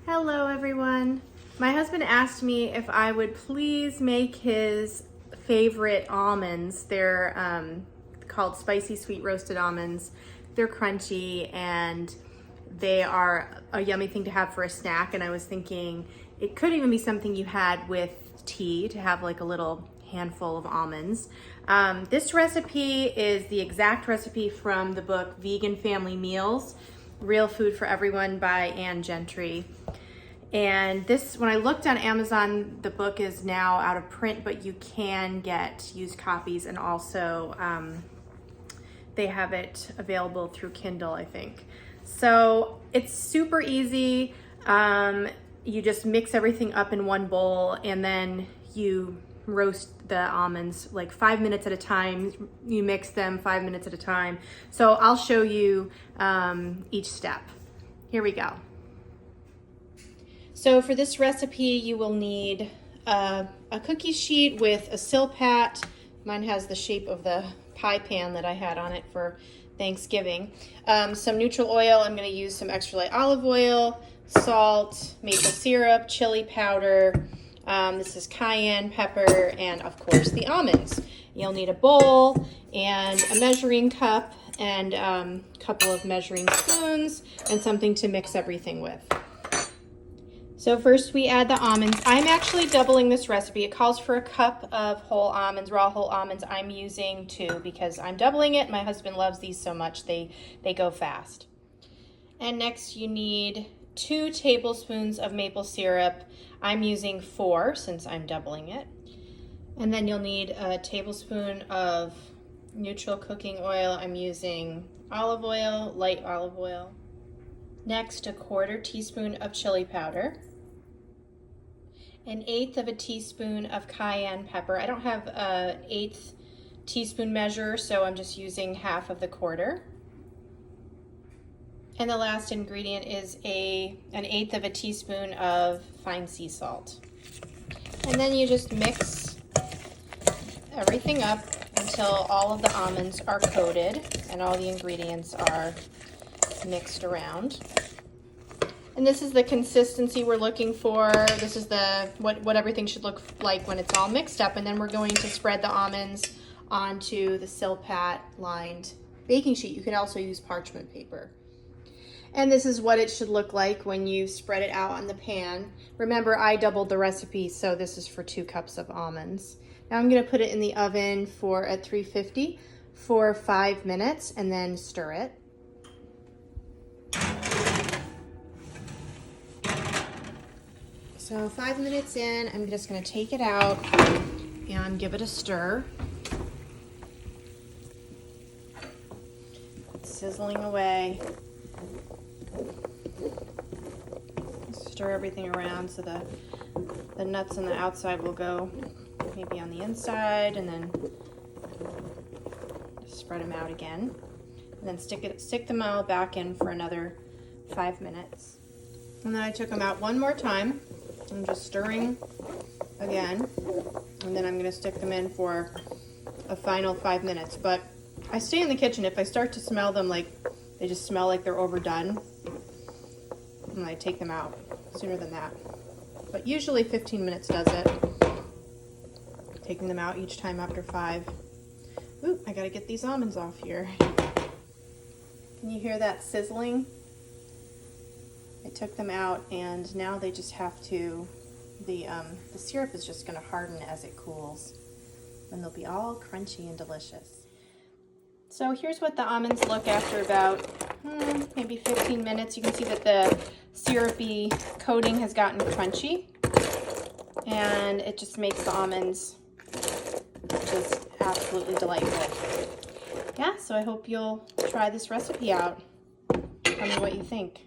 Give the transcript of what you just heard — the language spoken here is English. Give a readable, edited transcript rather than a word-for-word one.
Hello everyone. My husband asked me if I would please make his favorite almonds. They're called spicy sweet roasted almonds. They're crunchy and they are a yummy thing to have for a snack, and I was thinking it could even be something you had with tea, to have like a little handful of almonds. This recipe is the exact recipe from the book Vegan Family Meals, Real Food for Everyone by Ann Gentry. And this, when I looked on Amazon, the book is now out of print, but you can get used copies, and also they have it available through Kindle, I think. So it's super easy. You just mix everything up in one bowl, and then you roast the almonds like 5 minutes at a time. You mix them 5 minutes at a time. So I'll show you each step. Here we go. So for this recipe, you will need a cookie sheet with a Silpat. Mine has the shape of the pie pan that I had on it for Thanksgiving. Some neutral oil. I'm going to use some extra light olive oil, salt, maple syrup, chili powder. This is cayenne pepper, and of course the almonds. You'll need a bowl and a measuring cup and a couple of measuring spoons and something to mix everything with. So first we add the almonds. I'm actually doubling this recipe. It calls for a cup of whole almonds, raw whole almonds. I'm using 2 because I'm doubling it. My husband loves these so much, they go fast. And next you need 2 tablespoons of maple syrup. I'm using 4 since I'm doubling it. And then you'll need a tablespoon of neutral cooking oil. I'm using olive oil, light olive oil. Next, a 1/4 teaspoon of chili powder. 1/8 of a teaspoon of cayenne pepper. I don't have an 1/8 teaspoon measure, so I'm just using half of the 1/4. And the last ingredient is an 1/8 of a teaspoon of fine sea salt. And then you just mix everything up until all of the almonds are coated and all the ingredients are mixed around. And this is the consistency we're looking for. This is what everything should look like when it's all mixed up. And then we're going to spread the almonds onto the Silpat lined baking sheet. You can also use parchment paper. And this is what it should look like when you spread it out on the pan. Remember, I doubled the recipe, so this is for 2 cups of almonds. Now I'm gonna put it in the oven at 350 for 5 minutes and then stir it. So 5 minutes in, I'm just gonna take it out and give it a stir. It's sizzling away. Stir everything around so the nuts on the outside will go maybe on the inside, and then spread them out again. And then stick them all back in for another 5 minutes. And then I took them out one more time. I'm just stirring again, and then I'm going to stick them in for a final 5 minutes. But I stay in the kitchen. If I start to smell them like they just smell like they're overdone, and I take them out sooner than that. But usually 15 minutes does it. Taking them out each time after 5. Ooh, I gotta get these almonds off here. Can you hear that sizzling? I took them out, and now they just have to, the syrup is just gonna harden as it cools, and they'll be all crunchy and delicious. So here's what the almonds look after about maybe 15 minutes. You can see that the syrupy coating has gotten crunchy, and it just makes the almonds just absolutely delightful. Yeah, so I hope you'll try this recipe out. Tell me what you think.